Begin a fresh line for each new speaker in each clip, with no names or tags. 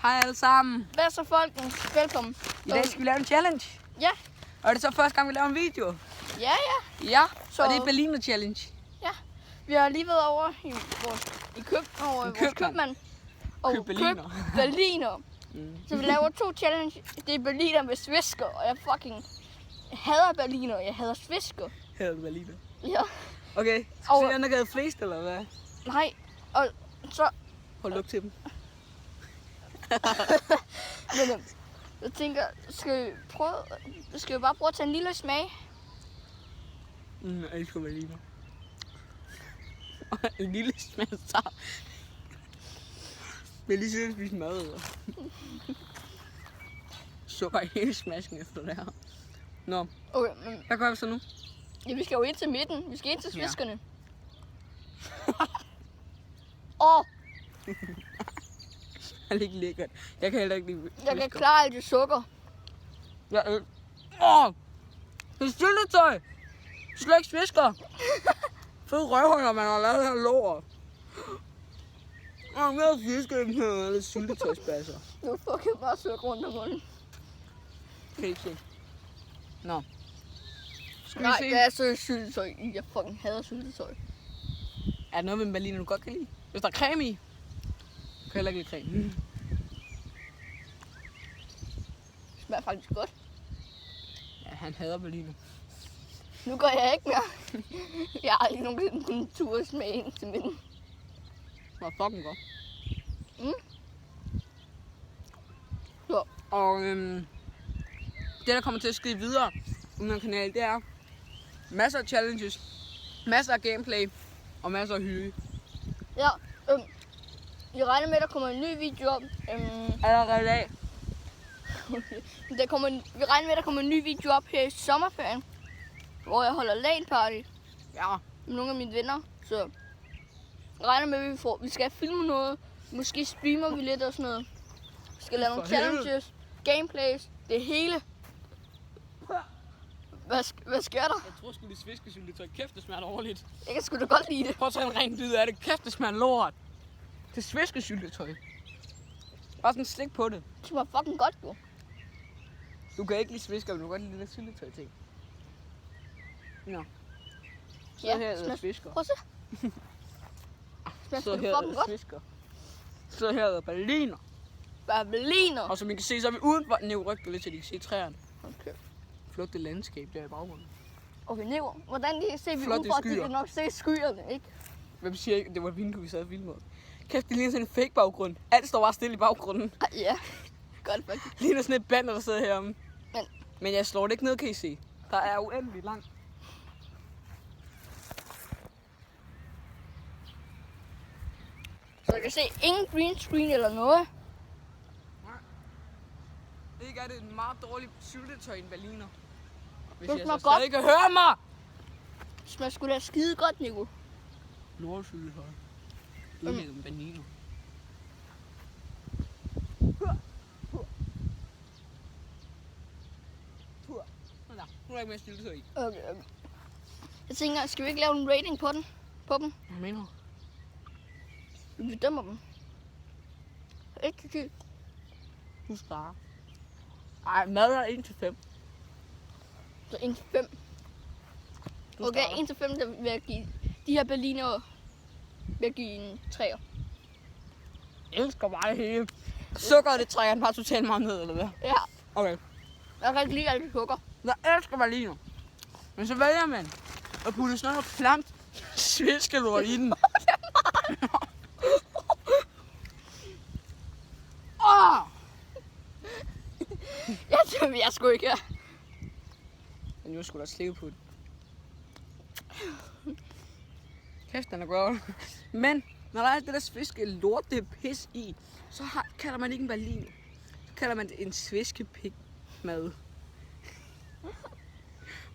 Hej alle sammen.
Hvad så, folkens? Velkommen.
I dag skal vi lave en challenge.
Ja.
Og er det så første gang, vi laver en video?
Ja.
Ja,
Så...
og det er Berliner Challenge.
Ja. Vi har lige været over i vores købmand. Og
Berliner.
Berliner. Så vi laver 2 challenge. Det er Berliner med svisker, og jeg fucking hader Berliner. Jeg hader svisker.
Hader du Berliner?
Ja.
Okay, skal vi se, den der gav flest, eller hvad?
Nej, og så...
Prøv at lukke til dem.
Men jeg tænker, skal vi bare prøve at tage en lille smag?
Jeg elsker Berliner. En lille smag, så. Jeg lige sidde og spise mad, eller? Sukker i hele smasken efter det her. Nå,
Okay, men
hvad gør vi så nu?
ja, vi skal jo ind til midten. Vi skal ind til sviskerne.
Det er ikke lækkert. Jeg kan heller ikke lide
Jeg kan klare alt det sukker.
Det er syltetøj! Slet ikke svisker! Fed røvhuller, man har lavet her lort. Mere svisker end lidt syltetøjspasser.
Nu får jeg bare sukker rundt om munden.
Kan I ikke se? Nå. Skal vi
Nej,
se?
det er så syltetøj i. Jeg fucking hader syltetøj.
Er der noget med Berliner, du godt kan lide? Hvis der er creme i. Jeg kan heller ikke lide creme.
Det smager faktisk godt.
Ja, han hader Berliner.
Nu gør jeg ikke mere. Jeg har aldrig nogensinde kunnet turde smage ind til midten.
Det var fucking godt.
Ja.
Og det, der kommer til at skrive videre på min kanal, det er masser af challenges, masser af gameplay og masser af hygge.
Ja, jeg regner med, at der kommer en ny video op.
Allerede i dag.
Vi regner med, at der kommer en ny video op her i sommerferien, hvor jeg holder LAN-party
Ja.
med nogle af mine venner. Så jeg regner med, at vi skal filme noget. Måske streamer vi lidt og sådan noget. Vi skal lave nogle challenges, gameplays, det hele. Hvad sker der?
Jeg tror sgu, det sviskesyltetøj. Kæft, det smager dårligt.
Jeg kan sgu da godt lide det.
Prøv at tage en ren bid af det. Kæft, det smager lort. Det er sviskesyltetøj. Bare sådan en slik på det.
Det smager fucking godt, jo.
Du kan ikke lide svisker, men du kan godt lide det syltetøj ting. Nå. Så
Ja,
her er der
smager-
svisker.
Prøv at se. Smager
Så
sgu
her
da
er
fucking
der
godt.
svisker. Så her er der Berliner.
Berliner.
Og som I kan se, så er vi udenfor. Næv rygter lidt, så de kan se træerne.
Okay.
Flotte landskab der i baggrunden.
Okay, Neo. Hvordan kan I se, vi
Flotte
udefra? De
skyer.
kan nok se skyerne, ikke?
Hvem siger ikke, det var et vindue, vi sad og filmede? Kæft, det ligner sådan en fake baggrund. Alt står bare stille i baggrunden.
Ja, godt faktisk.
Det ligner sådan et banner, der sidder heromme.
Men-
Men jeg slår det ikke ned, kan I se. Der er uendelig langt.
Så jeg kan se ingen green screen eller noget.
Det ikke er det en meget dårlig syltetøj en Berliner. Hvis
Det
jeg
smager
så
godt.
stadig kan høre mig!
Det smager sgu da skide godt, Nico.
Lortsyltetøj. Udlægget med Berliner. Nu er der ikke mere syltetøj i.
Okay. Jeg tænker, skal vi ikke lave en rating på den? På dem?
Hvad mener du?
Vi dømmer dem. 1 til 10.
Du sparer. Ej, mad er 1-5.
Så 1 til 5. Okay, 1 til 5, der vil jeg give de her Berliner, vil jeg give en 3'er.
Jeg elsker bare det hele. Sukker, det trækker han bare totalt meget ned, eller hvad?
Ja,
Okay.
jeg kan ikke lide alt det sukker.
Jeg elsker Berliner. Men så vælger man at putte sådan noget klamt sviskelort i den.
Jeg skulle ikke her.
Men nu skulle der slikke på den. Kæft, den er god. Men når der er alt det der sviskelort, det er pis i, så kalder man ikke en Berliner. Så kalder man det en sviskepik-mad.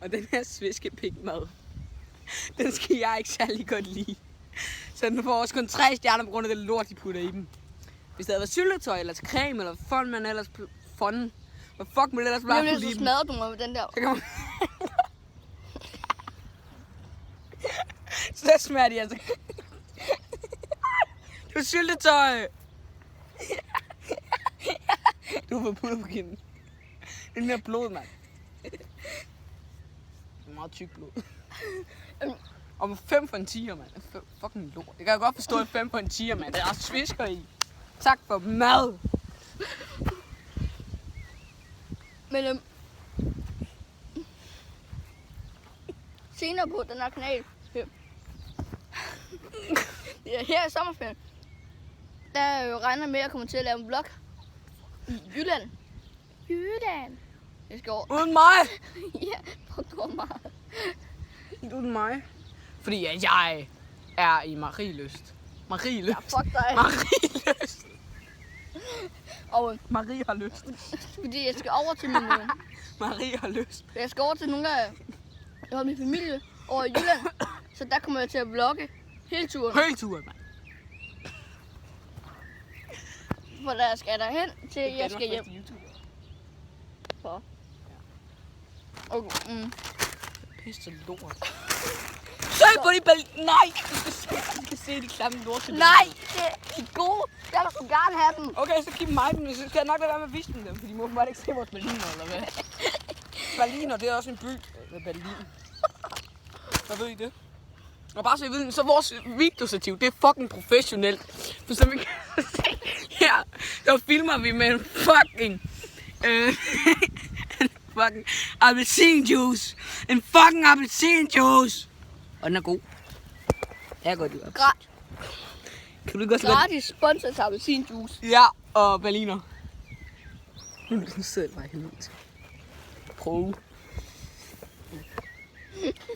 Og den her sviskepik-mad, den skal jeg ikke særlig godt lide. Så den får også kun 3 stjerner på grund af det lort, de putter i dem. Hvis det havde været syltetøj, eller creme, eller hvad fanden man ellers fanden. Hvad fuck må det ellers bare
Nu
putte i
så
dem?
smadrer du mig med den der.
Så kan man... Så smager de altså. Det er syltetøj. du får puttet på kinden. Det er mere blod, mand. Det er meget tyk blod. Og 5 for en tiger, mand. Fucking lort. Det kan jeg godt forstå, at 5 for en tiger, mand. Der er svisker i. Tak for mad.
Men senere på den her kanal, ja, her i sommerferien, der regner med, at jeg kommer til at lave en vlog i Jylland. Jeg skal over.
Uden mig.
Ja, på meget.
Uden mig. Fordi at jeg er i Marielyst. Marielyst.
Ja, fuck dig.
Marielyst.
Og
Marie har lyst.
fordi jeg skal over til
Marie har lyst.
jeg skal over til nogle af jeg har min familie over i Jylland, så der kommer jeg til at vlogge hele turen.
Hele turen, mand.
For der skal jeg derhen til jeg skal hjem. For. Okay,
Pisse lort. Søg på de bal... Nej! Du skal se de klamme lort.
nej, det er gode. Jeg vil så gerne have dem.
Okay, så giv mig dem. Så skal jeg nok lade være med at vise dem, for de må bare ikke se vores Berliner, eller hvad? Berliner, det er også en by. Berlin. Hvad ved I det? Og bare så I ved, så vores videostativ, det er fucking professionelt. For som I kan se her, der filmer vi med en fucking... en fucking appelsinjuice. En fucking appelsinjuice. Og den er god. Jeg er godt lide. Kan du ikke også godt?
Gratis sponsor til appelsinjuice.
Ja, og Berliner. Nu sidder det bare helt ud. Prøv.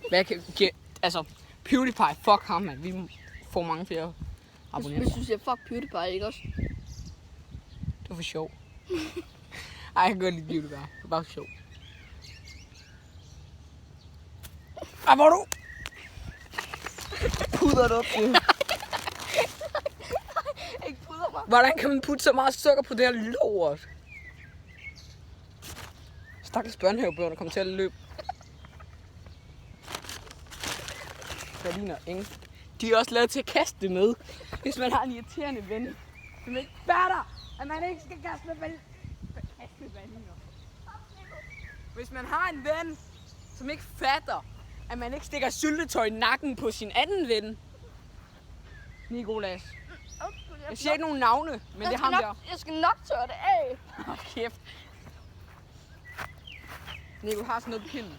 Hvad kan... Altså, PewDiePie, fuck ham, mand. Vi får mange flere abonnenter.
Hvis du siger fuck PewDiePie, ikke også?
Det var for sjov. Ej, jeg kan godt lide PewDiePie. Det er bare for sjov. Ej, hvor du? Puder det op, det.
Ikke puder mig.
Hvordan kan man putte så meget sukker på det her lort? Stakkels børnehavebørn, der kommer til at løbe. Berliner, ikke? De er også lavet til at kaste det med. Hvis man har en irriterende ven, som ikke fatter, at man ikke skal kaste med Berliner. Hvis man har en ven, som ikke fatter, at man ikke stikker syltetøj i nakken på sin anden ven. Nicolas. Jeg siger ikke nogen navne, men det er ham der.
Jeg skal nok tørre det af.
Hold kæft. Nico har sådan noget på kinden.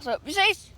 Så, vi ses.